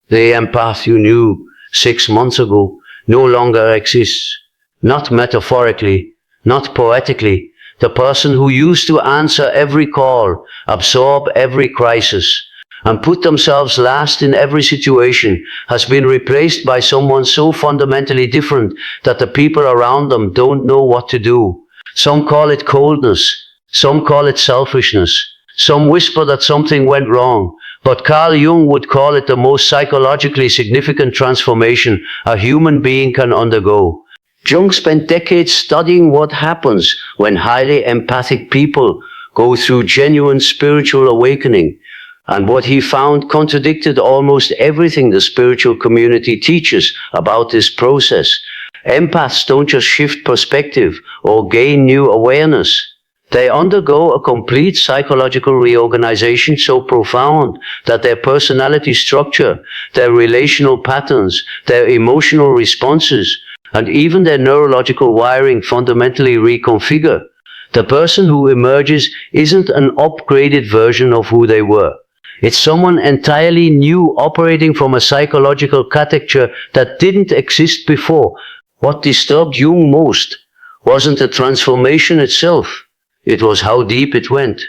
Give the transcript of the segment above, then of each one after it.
The empath you knew 6 months ago no longer exists. Not metaphorically, not poetically. The person who used to answer every call, absorb every crisis, and put themselves last in every situation has been replaced by someone so fundamentally different that the people around them don't know what to do. Some call it coldness, some call it selfishness, some whisper that something went wrong, but Carl Jung would call it the most psychologically significant transformation a human being can undergo. Jung spent decades studying what happens when highly empathic people go through genuine spiritual awakening, and what he found contradicted almost everything the spiritual community teaches about this process. Empaths don't just shift perspective or gain new awareness. They undergo a complete psychological reorganization so profound that their personality structure, their relational patterns, their emotional responses, and even their neurological wiring fundamentally reconfigure. The person who emerges isn't an upgraded version of who they were. It's someone entirely new operating from a psychological architecture that didn't exist before. What disturbed Jung most wasn't the transformation itself. It was how deep it went.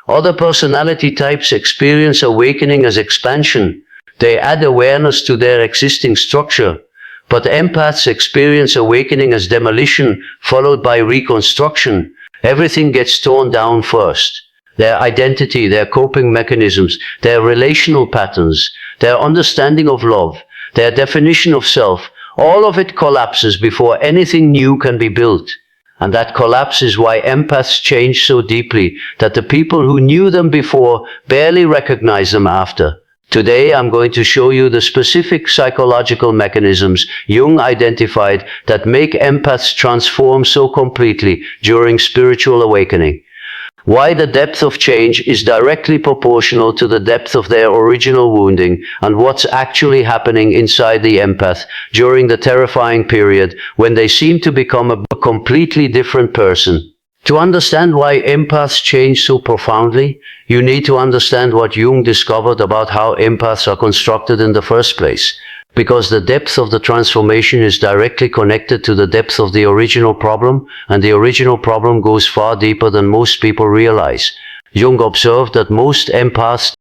Other personality types experience awakening as expansion. They add awareness to their existing structure. But empaths experience awakening as demolition, followed by reconstruction. Everything gets torn down first. Their identity, their coping mechanisms, their relational patterns, their understanding of love, their definition of self, all of it collapses before anything new can be built. And that collapse is why empaths change so deeply that the people who knew them before barely recognize them after. Today I'm going to show you the specific psychological mechanisms Jung identified that make empaths transform so completely during spiritual awakening. Why the depth of change is directly proportional to the depth of their original wounding, and what's actually happening inside the empath during the terrifying period when they seem to become a completely different person. To understand why empaths change so profoundly, you need to understand what Jung discovered about how empaths are constructed in the first place. Because the depth of the transformation is directly connected to the depth of the original problem, and the original problem goes far deeper than most people realize. Jung observed that most empaths